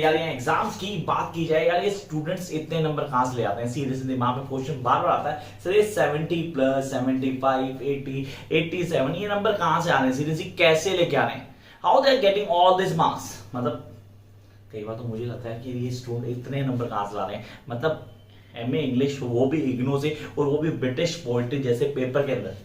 तैयारियां एग्जाम्स की बात की जाए यार, ये स्टूडेंट्स इतने नंबर कहां से ले आते हैं? सीधे सीधे दिमाग में क्वेश्चन बार बार आता है सर, ये 70 प्लस 75 80 87 ये नंबर कहां से आ रहे हैं? सीरियसली कैसे लेके आ रहे हैं? How they are getting all this marks? मतलब कई बार तो मुझे लगता है कि ये स्टूडेंट इतने नंबर कहां से ला रहे हैं। मतलब एमए इंग्लिश, वो भी इग्नो से, और वो भी ब्रिटिश पोइट्री जैसे पेपर के अंदर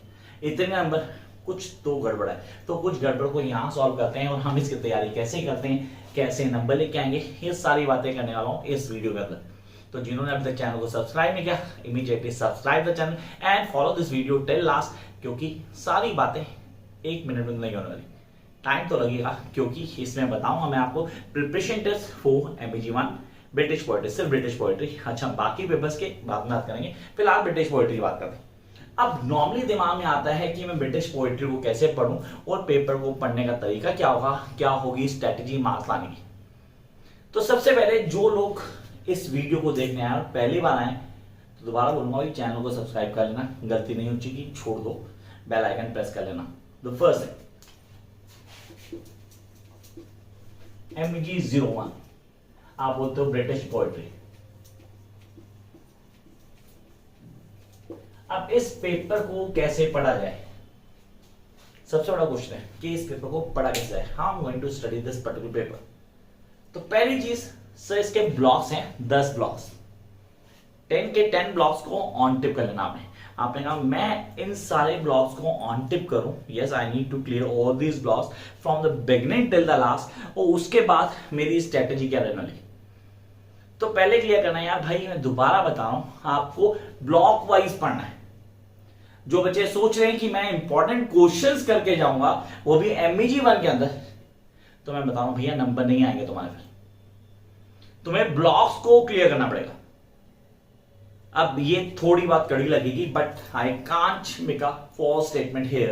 इतने नंबर, कुछ तो गड़बड़ है। तो कुछ गड़बड़ को यहाँ सॉल्व करते हैं और हम इसकी तैयारी कैसे करते हैं, कैसे नंबर लेके आएंगे, ये सारी बातें करने वाला हूँ इस वीडियो के अंदर। तो जिन्होंने अभी तक चैनल को सब्सक्राइब नहीं किया, immediately subscribe the channel and follow this video till last, क्योंकि सारी बातें 1 मिनट में नहीं होने वाली, टाइम तो लगेगा, क्योंकि इसमें बताऊंगा मैं आपको preparation test for MEG1 British poetry, सिर्फ ब्रिटिश पोएट्री। अच्छा, बाकी पेपर्स के बाद में बात करेंगे, फिलहाल ब्रिटिश पोएट्री की बात करते हैं। अब नॉर्मली दिमाग में आता है कि मैं ब्रिटिश पोएट्री को कैसे पढूं और पेपर को पढ़ने का तरीका क्या होगा, क्या होगी स्ट्रेटेजी मार्क्स लाने की। तो सबसे पहले जो लोग इस वीडियो को देखने आए और पहली बार आए, तो दोबारा बोलूंगा कि चैनल को सब्सक्राइब कर लेना, गलती नहीं हो चुकी छोड़ दो, बेल आइकन प्रेस कर लेना। द फर्स्ट है MEG01, आप बोलते हो ब्रिटिश पोएट्री। अब इस पेपर को कैसे पढ़ा जाए? सबसे बड़ा क्वेश्चन है कि इस पेपर को पढ़ा कैसे जाए। How I am going to study this particular paper. तो पहली चीज सर, इसके ब्लॉक्स हैं 10 ब्लॉक्स, 10 के 10 ब्लॉक्स को ऑन टिप कर लेना आपने कहा मैं इन सारे ब्लॉक्स को ऑन टिप करूं। Yes, I need to clear all these blocks from the beginning till the last, और उसके बाद मेरी स्ट्रेटेजी क्या रहने वाली। तो पहले क्लियर करना है यार भाई, मैं दोबारा बता रहा हूं, आपको ब्लॉक वाइज पढ़ना है। जो बच्चे सोच रहे हैं कि मैं इंपॉर्टेंट क्वेश्चंस करके जाऊंगा वो भी MEG1 के अंदर, तो मैं बता रहा हूं भैया नंबर नहीं आएंगे तुम्हारे, फिर तुम्हें ब्लॉक्स को क्लियर करना पड़ेगा। अब ये थोड़ी बात कड़ी लगेगी, but I can't make a false statement here,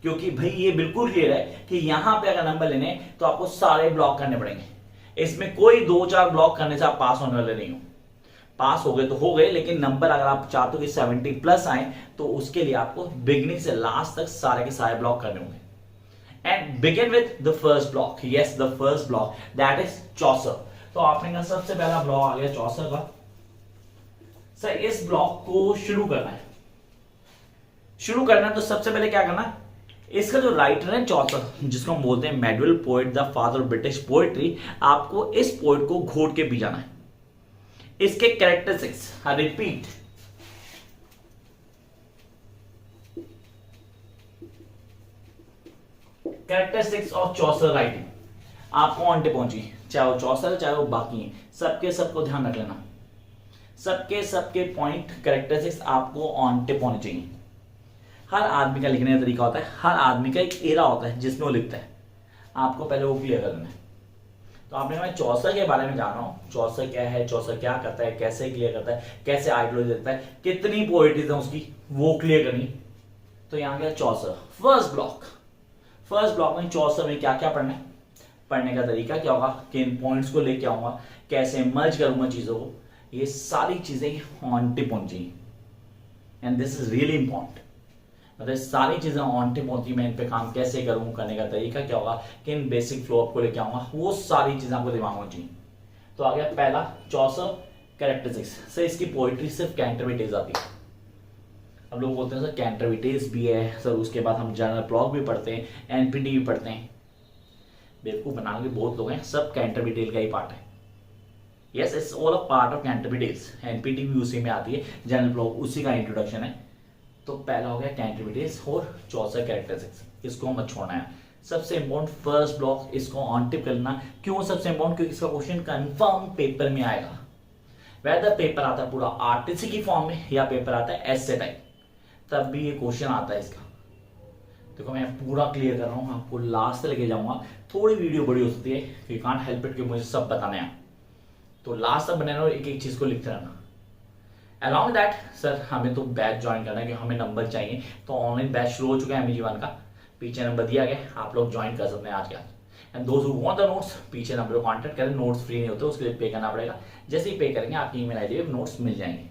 क्योंकि भाई ये बिल्कुल क्लियर है कि यहां पे अगर नंबर लेने तो आपको सारे ब्लॉक करने पड़ेंगे। इसमें कोई 2-4 ब्लॉक करने से आप पास होने वाले नहीं हो। पास हो गए तो हो गए, लेकिन नंबर अगर आप चाहते हो कि 70 प्लस आए तो उसके लिए आपको बिगिनिंग से लास्ट तक सारे के सारे ब्लॉक करने होंगे। And begin with the first block. Yes, the first block that is Chaucer. तो आपने कहा सबसे पहला ब्लॉक आ गया चौसर का। सर इस ब्लॉक को शुरू करना है, तो सबसे पहले क्या करना है, इसका जो राइटर है चौसर, जिसको हम बोलते हैं medieval poet, the father of British poetry, आपको इस पोएट को घोट के पी जाना है। इसके characteristics, repeat, characteristics of Chaucer writing आपको ऑन टिप पहुंची, चाहे वो चौसर चाहे वो बाकी है, सबके सबको ध्यान रख लेना। सबके पॉइंट कैरेक्टरिस्टिक्स आपको ऑन टिप होनी चाहिए। हर आदमी का लिखने का तरीका होता है, हर आदमी का एक एरा होता है जिसमें वो लिखता है, आपको पहले वो क्लियर करना है। तो आपने मैं चौसर के बारे में जान रहा हूं, चौसर क्या है, चौसर क्या करता है, कैसे क्लियर करता है, कैसे आइडियोलॉजी देता है, कितनी पोएट्रीज है उसकी, वो क्लियर करनी। तो यहां गया चौसर फर्स्ट ब्लॉक में चौसर में क्या क्या पढ़ना है, पढ़ने का तरीका क्या होगा, किन पॉइंट्स को लेके आऊंगा, कैसे मर्ज करूंगा चीजों को, ये सारी चीजें ऑन टिप होनी चाहिए। And this is really important. मतलब सारी चीजें ऑन टिप होती, मैं इन पे काम कैसे करूं, करने का तरीका क्या होगा, किन बेसिक फ्लो अप को लेके आऊंगा, वो सारी चीजें आपको दिमाग में होनी चाहिए। तो आ गया पहला चौसर कैरेक्टरिस्टिक्स। सर इसकी पोएट्री सिर्फ कैंटरविटेज आती है। अब लोग बोलते हैं सर कैंटरविटेज भी है सर, उसके बाद हम जनरल ब्लॉक भी पढ़ते हैं, NPT भी पढ़ते हैं। बेवकूफ बनाने के बहुत लोग हैं, सब कैंटरविटेज का ही पार्ट है। Yes, it's all a part of कैंटरविटेज। NPT भी उसी में आती है, जनरल ब्लॉक उसी का इंट्रोडक्शन है। तो पहला हो गया कैंटरविटेज और चौसर कैरेक्टरिस्टिक्स, इसको मत छोड़ना है। सबसे इंपॉर्टेंट फर्स्ट ब्लॉक, इसको ऑन टिप करना। क्यों सबसे इंपॉर्टेंट? क्योंकि इसका क्वेश्चन कंफर्म पेपर में आएगा। वेदर पेपर आता है पूरा RTC की फॉर्म में या पेपर आता है ऐसे टाइप, तब भी ये क्वेश्चन आता है इसका। देखो मैं पूरा क्लियर कर रहा हूँ, आपको लास्ट तक लेके जाऊंगा। थोड़ी वीडियो बड़ी हो सकती है, यू कांट हेल्प इट कि मुझे सब बताना है, तो लास्ट तक बने रहो, एक एक चीज को लिखते रहना। अलॉन्ग दैट सर हमें तो बैच ज्वाइन करना है, कि हमें नंबर चाहिए, तो ऑनलाइन बैच शुरू हो चुका है MEG1 का, पीछे नंबर दिया गया, आप लोग ज्वाइन कर सकते हैं आज के आज। And those who want the notes, पीछे नंबर को कांटेक्ट करें। नोट्स फ्री नहीं होते, उसके लिए पे करना पड़ेगा। जैसे ही पे करेंगे आपकी ईमेल आईडी पे नोट्स मिल जाएंगे।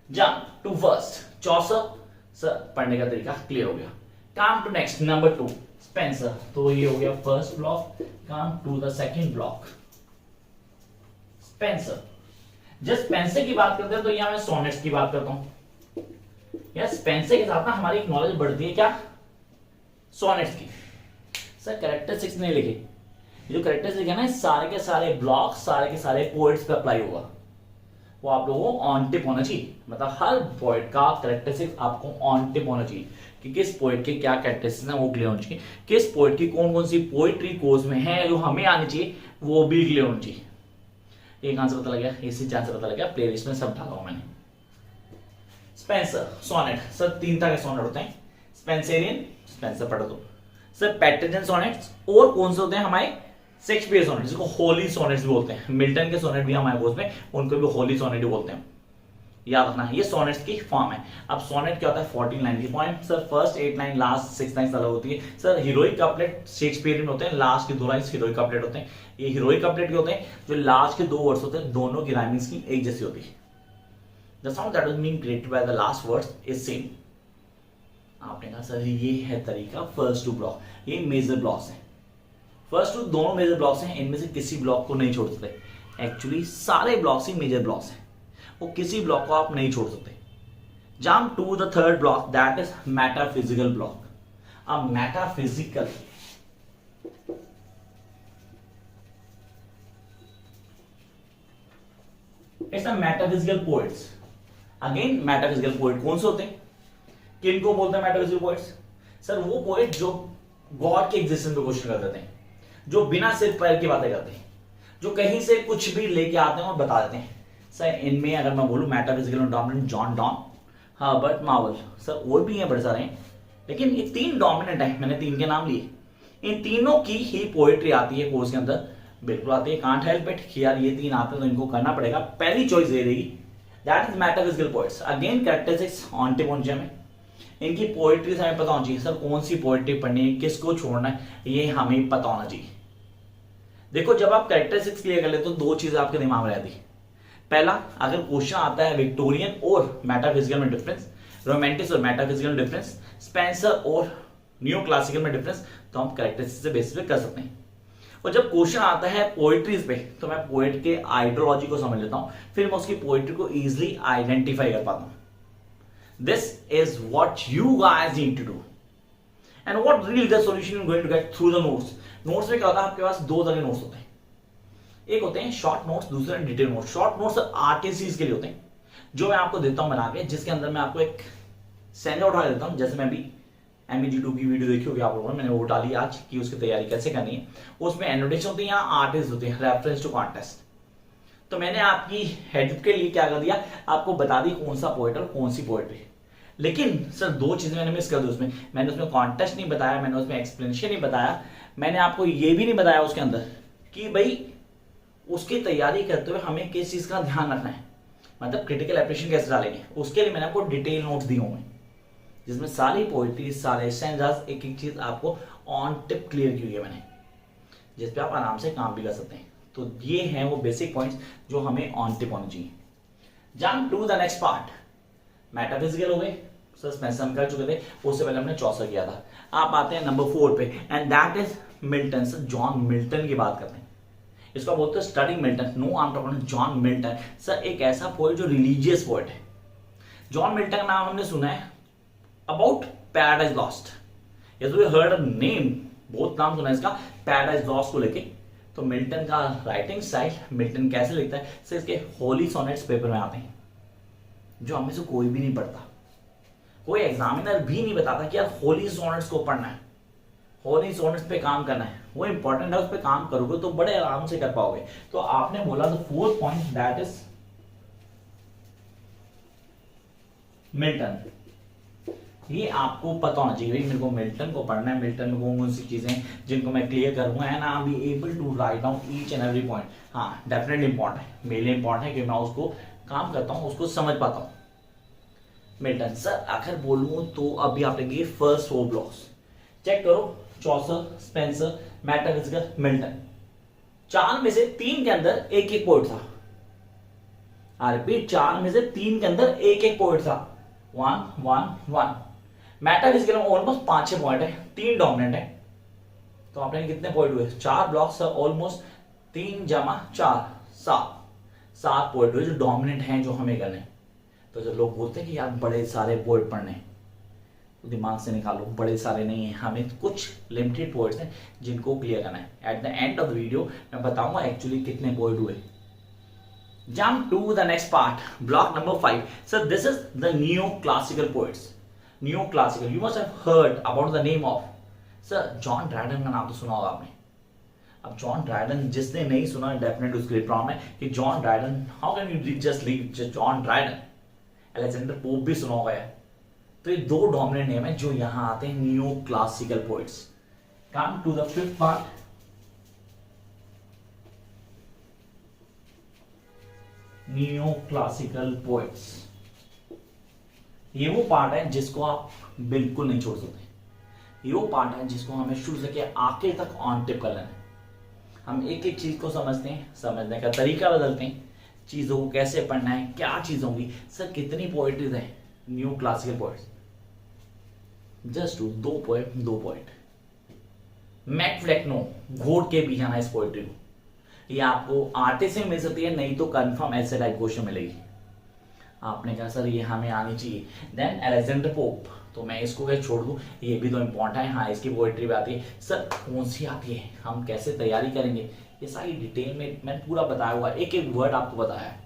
जा टू फर्स्ट चौसर, सर पढ़ने का तरीका क्लियर हो गया। काम टू नेक्स्ट नंबर 2 स्पेंसर। तो ये हो गया first block. Come to the second block. Spencer. जब स्पेंसर की बात करते हैं तो यहां मैं सोनेट्स की बात करता हूं। या स्पेंसर के साथ ना हमारी नॉलेज बढ़ती है क्या, सोनेट्स की। सर कैरेक्टरिस्टिक्स नहीं लिखे, जो कैरेक्टरिस्टिक है ना सारे के सारे ब्लॉक सारे के सारे पोएट्स पे अप्लाई होगा, वो आप लोगों को ऑन टिप होना चाहिए। मतलब हर पोएट का कैरेक्टरिस्टिक आपको ऑन टिप होना चाहिए कि किस पोएट के क्या कैरेक्टरिस्टिक्स हैं वो क्लियर होना चाहिए, किस पोएट की कौन कौन सी पोएट्री कोर्स में है जो हमें आनी चाहिए वो भी क्लियर होना चाहिए। एक आंसर पता लग गया, इसी चांस पता लग गया, प्लेलिस्ट में सब डाला हुआ मैंने। स्पेंसर सोनेट, सर 3 तरह के सोनेट होते हैं, स्पेंसरियन, स्पेंसर पढ़ दो सर, पैट्रिजन सोनेट्स, और कौन से होते हैं हमारे शेक्सपियर सोनेट, जिसको होली सोनेट्स भी बोलते हैं। मिल्टन के सोनेट भी हमारे कोर्स में, उनको भी होली सोनेट भी बोलते हैं, याद रखना। ये सोनेट्स की फॉर्म है। अब सोनेट क्या होता है, 14 लाइन की point. Sir first 8 line, last 6 line अलग होती है। सर हीरोइक कपलेट शेक्सपियर में होते हैं, लास्ट के 2 लाइन हीरोइक कपलेट होते हैं। ये हीरोइक कपलेट के होते हैं जो लास्ट के 2 वर्ड्स होते हैं, दोनों की राइमिंग की एक जैसी होती है। The sound that was being created by the last words is same. आपने कहा सर ये है तरीका, फर्स्ट 2 ब्लॉक, ये मेजर ब्लॉक्स हैं। फर्स्ट 2 दोनों मेजर ब्लॉक्स हैं, इनमें से किसी ब्लॉक को नहीं छोड़ सकते। एक्चुअली सारे ब्लॉक्स ही मेजर ब्लॉक्स हैं, वो किसी ब्लॉक को आप नहीं छोड़ सकते। Jump to the third block, that is metaphysical block. अब metaphysical it's a metaphysical poets. Again metaphysical poet कौन से होते हैं, किनको बोलते हैं मेटाफिजिकल पोएट्स? सर वो पोएट जो गॉड के एग्जिस्टेंस पे क्वेश्चन कर देते हैं, जो बिना सिर पैर की बातें करते हैं, जो कहीं से कुछ भी लेके आते हैं और बता देते हैं। सर इनमें अगर मैं बोलूं metaphysical dominant John Donne, Herbert Marvel, sir और भी हैं बड़े सारे हैं, लेकिन ये 3 डोमिनेंट है, मैंने 3 के नाम लिए। इन तीनों की ही पोएट्री आती है कोर्स के अंदर, बिल्कुल आती है। कांट हेल्प इट कि यार ये 3 आते हैं तो इनको करना पड़ेगा, पहली चॉइस ये रहेगी, that is metaphysical poets. Again characteristics ऑन्टोपोनिया में इनकी पोएट्री हमें पता होना चाहिए। सर कौन सी पोएट्री पढ़नी है, किसको छोड़ना है, ये हमें पता होना चाहिए। देखो जब आप कैरेक्टरिस्टिक्स क्लियर कर लेते तो 2 चीजें आपके दिमाग में रहती है। पहला, अगर क्वेश्चन आता है विक्टोरियन और मेटाफिजिकल में डिफरेंस, रोमांटिक और मेटाफिजिकल डिफरेंस, स्पेंसर और न्यू क्लासिकल में डिफरेंस, तो हम कैरेक्टरिस्टिक्स से बेसिस पे कर सकते हैं। और जब क्वेश्चन आता है पोएट्रीज पे, तो मैं पोएट के आइडियोलॉजी को समझ लेता हूं, फिर मैं उसकी पोएट्री को इजीली आइडेंटिफाई कर पाता हूं। This is what you guys need to do. And what really the solution you're going to get through the notes. Notes में क्या होता है, आपके पास 2 तरह के नोट्स होते हैं। एक होते हैं शॉर्ट नोट्स, दूसरे डिटेल नोट्स। शॉर्ट नोट्स आरटीसीज के लिए होते हैं, जो मैं आपको देता हूं बना के, जिसके अंदर मैं आपको एक सेंड आउट उठा देता हूं। जैसे मैं अभी MEG2 की वीडियो देखी होगी आप लोगों ने, मैंने वो डाली आज कि उसकी तैयारी कैसे करनी है। उसमें एनोटेशन होती है, यहाँ आर्टिस्ट होती है, रेफरेंस टू कॉन्टेस्ट। तो मैंने आपकी हेल्प के लिए क्या कर दिया, आपको बता दी कौन सा पोएट और कौन सी पोएट्री। लेकिन सर 2 चीजें मैंने मिस कर दी उसमें। मैंने उसमें कॉन्टेस्ट नहीं बताया, मैंने उसमें एक्सप्लेनेशन नहीं बताया, मैंने आपको ये भी नहीं बताया उसके अंदर कि भाई उसकी तैयारी करते हुए हमें किस चीज का ध्यान रखना है, मतलब क्रिटिकल एप्रिशिएशन कैसे डालेंगे। उसके लिए मैंने आपको डिटेल नोट्स दिए हुए हैं, जिसमें सारी पोइट्री, सारे स्टैंजास, एक एक चीज आपको ऑन टिप क्लियर की हुई है मैंने, जिसपे आप आराम से काम भी कर सकते हैं। तो ये हैं वो बेसिक पॉइंट्स जो हमें ऑन टिप होनी चाहिए। Jump to the next part, metaphysical हो गए, सर स्पेंसर हम कर चुके थे, उससे पहले हमने चौसर किया था। आप आते हैं नंबर 4 पे, and that is Milton. Sir John Milton की बात करते हैं, इसको बोलते हैं study Milton. No I am talking John Milton. Sir एक ऐसा पोएट जो रिलीजियस पोएट है। जॉन मिल्टन का नाम हमने सुना है about Paradise Lost, yes we heard a name, बहुत नाम सुना है इसका पैराडाइज लॉस्ट को लेके। तो मिल्टन का राइटिंग स्टाइल, मिल्टन कैसे लिखता है, सर इसके होली सोनेट्स पेपर में आते हैं, जो हमें से कोई भी नहीं पढ़ता, कोई एग्जामिनर भी नहीं बताता कि यार होली सोनेट्स को पढ़ना है, होली सोनेट्स पे काम करना है, वो इंपॉर्टेंट है, उस पे काम करोगे तो बड़े आराम से कर पाओगे। तो आपने बोला the 4th point that is Milton. ये आपको पता होना चाहिए, मेरे को मिल्टन को पढ़ना है, मिल्टन में कौन सी चीजें जिनको मैं क्लियर करूंगा, and I be able to write down each and every point. हाँ डेफिनेटली इंपॉर्टेंट है, मेरे लिए इंपॉर्टेंट है कि मैं उसको काम करता हूँ, उसको समझ पाता हूँ। मिल्टन सर अगर बोलूं तो अभी आप देखिए फर्स्ट 4 ब्लॉक्स चेक करो, चौसर, स्पेंसर, मेटाफिजिकल, मिल्टन। 4 में से 3 के अंदर एक एक पोएट था। आई रिपीट, 4 में से 3 के अंदर एक एक पोएट था। 1 1 1। मेटाफिजिकल में ऑलमोस्ट 5-6 पॉइंट है, 3 डोमिनेंट है। तो आपने कितने पॉइंट हुए, 4 ब्लॉक्स, ऑलमोस्ट 3 × 4 7। 7 पोएट हुए जो डोमिनेंट हैं, जो हमें करने। तो जब लोग बोलते हैं कि यार बड़े सारे पोएट पढ़ने, तो दिमाग से निकालो, बड़े सारे नहीं है, हमें कुछ लिमिटेड पोएट्स हैं जिनको क्लियर करना है। At the end of the video मैं बताऊंगा एक्चुअली कितने पोएट हुए। Jump to the next part, block number 5. So this is the neoclassical poets. Neoclassical, you must have heard about the name of sir John Dryden का नाम तो सुना होगा आपने। अब जॉन ड्राइडन जिसने नहीं सुना डेफिनेट उसके लिए प्रॉब्लम है कि John Dryden, how can you just leave John Dryden. Alexander pope भी सुना होगा है। तो ये 2 डोमिनेंट नेम है जो यहां आते हैं new classical poets. Come to the 5th part, new classical poets. ये वो पार्ट है जिसको आप बिल्कुल नहीं छोड़ सकते। ये वो पार्ट है जिसको हमें शुरू से लेकर आखिर तक ऑन टिप कर लेना है। हम एक एक चीज को समझते हैं, समझने का तरीका बदलते हैं, चीजों को कैसे पढ़ना है, क्या चीज होंगी। सर कितनी पोएट्रीज है new classical poets? Just 2 poet. Mac Flecknoe घोड़ के भी जाना इस पोएट्री को। ये आपको आर्टिस्ट से मिल सकती है, नहीं तो कंफर्म ऐसे टाइप क्वेश्चन मिलेगी। आपने कहा सर ये हमें आनी चाहिए। देन अलेक्जेंडर पोप, तो मैं इसको क्या छोड़ दूं, ये भी तो इंपॉर्टेंट है। हाँ इसकी पोएट्री भी आती है। सर कौन सी आती है, हम कैसे तैयारी करेंगे, ये सारी डिटेल में मैंने पूरा बताया हुआ, एक एक वर्ड आपको बताया है।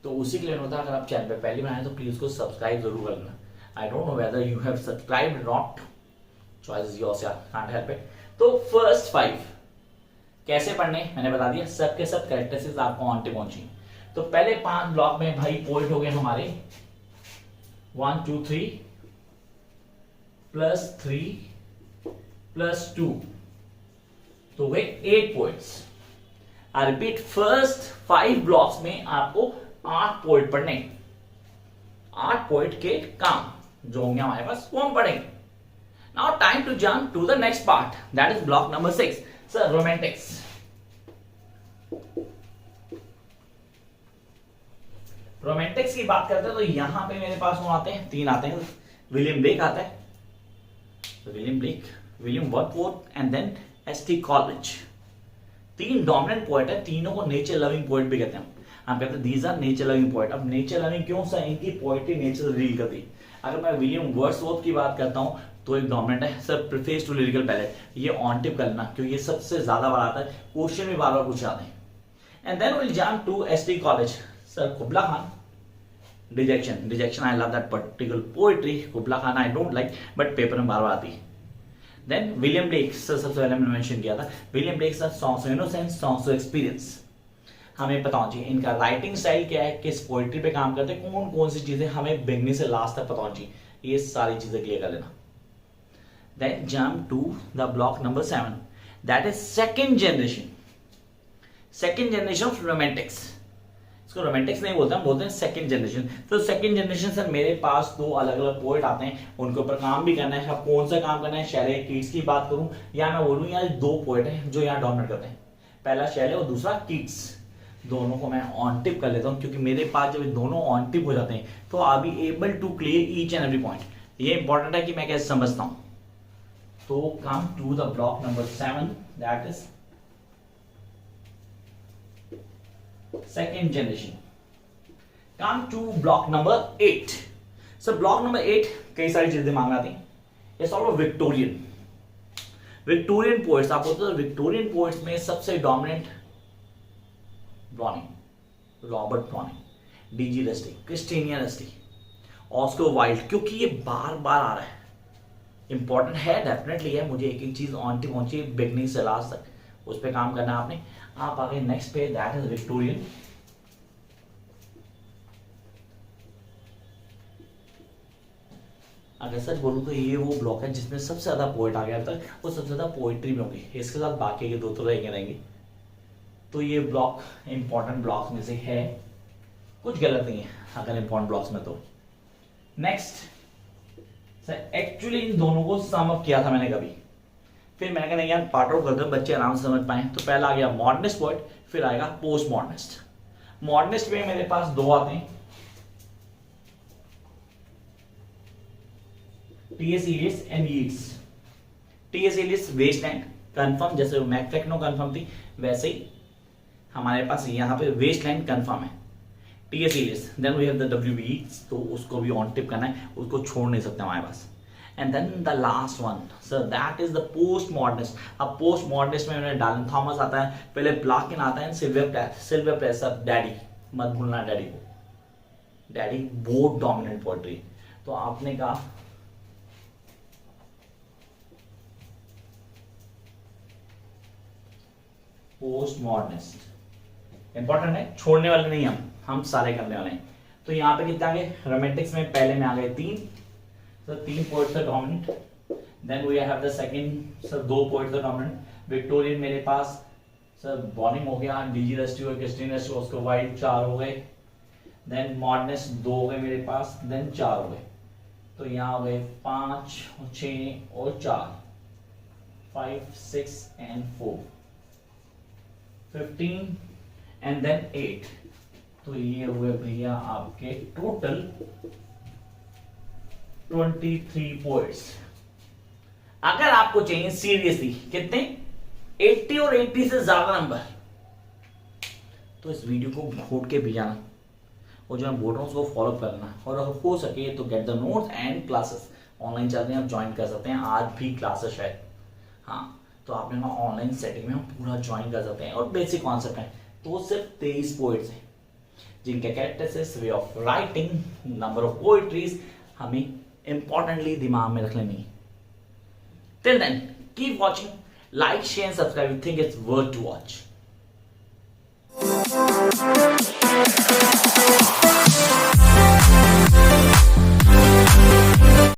तो उसी के लिए होता है, अगर आप चैनल पे पहली बार आए तो प्लीज उसको सब्सक्राइब जरूर कर लेना। I don't know whether you have subscribed not, choice is yours यार, कांट हेल्प इट। तो फर्स्ट 5 कैसे पढ़ने मैंने बता दिया। सब के सब कैरेक्टरिस्टिक्स आपको ऑन टिप पहुंची। तो पहले 5 ब्लॉक में भाई पोएट हो गए हमारे 1 2 3 प्लस 2, तो वे 8 poets. I repeat, first 5 blocks में आपको 8 पोएट पढ़ने। 8 पोएट के काम जो होंगे हमारे पास वो हम पढ़ेंगे। Now time to jump to the next part, that is block number 6, sir romantics. Romantics की बात करते हैं तो यहां पे मेरे पास वो आते हैं 3 आते हैं। विलियम ब्लेक आता है, William Blake, William Wordsworth and then ST Coleridge. 3 dominant poet है, तीनों को नेचर लविंग पोएट भी कहते हैं। हम कहते हैं these are nature loving poet. अब नेचर लविंग क्यों सा, इनकी पोएट्री नेचर से रील करती है। अगर मैं विलियम वर्ड्सवर्थ की बात करता हूं तो एक डोमिनेंट है sir preface to lyrical ballads, ये ऑन टिप करना क्योंकि ये सबसे ज्यादा बार आता है, क्वेश्चन भी बार बार पूछे जाते हैं। And then will jump to ST Coleridge, sir Kubla Khan, dejection I love that particular poetry. Kubla Khan I don't like but paper में बार बार आती है। देन विलियम ब्लेक, सर सबसे पहले मैंने मेंशन किया था William Blake sir songs of innocence, songs of experience. हमें पता होना चाहिए इनका राइटिंग स्टाइल क्या है, किस पोएट्री पे काम करते हैं, कौन कौन सी चीजें हमें बिगनिंग से लास्ट तक पता होनी चाहिए, ये सारी चीजें क्लियर कर लेना। Then jump to the block number 7, that is second generation of romantics। इसको रोमांटिक्स नहीं बोलते, हम बोलते हैं सेकंड जनरेशन। तो सेकंड जनरेशन सर मेरे पास 2 अलग अलग पोएट आते हैं, उनके ऊपर काम भी करना है। अब कौन सा काम करना है, शैले कीट्स की बात करूं या मैं बोलूं यार 2 पोएट हैं जो यहाँ डोमिनेट करते हैं, पहला शैले और दूसरा कीट्स। दोनों को मैं ऑन टिप कर लेता हूं क्योंकि मेरे पास जब दोनों ऑन टिप हो जाते हैं तो I be able to clear each and every point. ये इंपॉर्टेंट है कि मैं कैसे समझता हूं। तो come to the block number 7, that is second generation। come to block number 8। so block number 8 कई सारी चीजें दिमाग में आती हैं। it's all Victorian poets. आप बोलते हो विक्टोरियन पोएट्स में सबसे dominant Browning, Robert Browning, DG Rossetti, Christina Rossetti, Oscar Wilde, क्योंकि ये बार बार आ रहा है, इंपॉर्टेंट है, डेफिनेटली है। मुझे एक एक चीज ऑन टी पहुंची बिगनिंग से लास्ट तक, उस पर काम करना आपने। आप आगे नेक्स्ट पे, दैट इज विक्टोरियन। अगर सच बोलूं तो ये वो ब्लॉक है जिसमें सबसे ज्यादा पोएट आ गया अब तक, वो सबसे ज्यादा पोएट्री में होंगे, इसके साथ बाकी के 2 तो रहेंगे। तो ये ब्लॉक इंपॉर्टेंट ब्लॉक्स में से है, कुछ गलत नहीं है अगर इंपॉर्टेंट ब्लॉक्स में। तो नेक्स्ट सर एक्चुअली इन दोनों को सम अप किया था मैंने कभी, फिर मैंने कहा नहीं यार पार्ट आउट कर दो बच्चे आराम से समझ पाए। तो पहला आ गया मॉडर्निस्ट पोएट, फिर आएगा पोस्ट मॉडर्निस्ट। मॉडर्निस्ट में मेरे पास 2 आते हैं, TS Eliot's and Yeats. TS Eliot's Wasteland confirm, जैसे मैक फ्लेक्नो कंफर्म थी वैसे ही हमारे पास यहाँ पे वेस्ट लाइन कन्फर्म है, ठीक है serious. Then we have the WB, तो उसको भी ऑन टिप करना है, उसको छोड़ नहीं सकते हमारे पास। And then the last one sir that is the post modernist. अब पोस्ट मॉडर्निस्ट में मैंने डालन थॉमस आता है, पहले ब्लॉकिन आता है, सिल्वर प्रेसर डैडी, मत भूलना डैडी को, डैडी बहुत डोमिनेंट पोएट्री। तो आपने कहा पोस्ट मॉडर्निस्ट इंपॉर्टेंट है, छोड़ने वाले नहीं हम सारे करने वाले हैं। तो यहाँ पे कितने आ गए रोमांटिक्स में, पहले में आ गए 3, तो 3 पोएट्स थे dominant. Then we have the second sir 2 poets थे डोमिनेंट। विक्टोरियन मेरे पास सर बॉनिंग हो गया, डीजी रस्टी और क्रिस्टीन रस्टी, उसको वाइट 4 हो गए। देन मॉडर्निस्ट 2 हो गए मेरे पास, देन 4 हो गए। तो यहाँ हो गए 5 और 6 और 4, 5 6 एंड 4, 15 एंड देन 8। तो ये हुए भैया आपके टोटल 23 पोएट्स। अगर आपको चाहिए सीरियसली कितने 80 और 80 से ज्यादा नंबर, तो इस वीडियो को घोट के भी जाना और जो मैं बोल रहा हूँ उसको फॉलो करना, और अगर हो सके तो get the notes and classes online चल रहे हैं, आप ज्वाइन कर सकते हैं, आज भी क्लासेस है। हाँ, तो आप यहाँ ऑनलाइन सेटिंग में पूरा ज्वाइन कर सकते हैं, और बेसिक कॉन्सेप्ट है। तो सिर्फ 23 पोएट्स हैं जिनके characteristics, way of writing, number of poetries हमें इंपॉर्टेंटली दिमाग में रख लेनी है। Till then keep watching, like share subscribe, think it's worth to watch.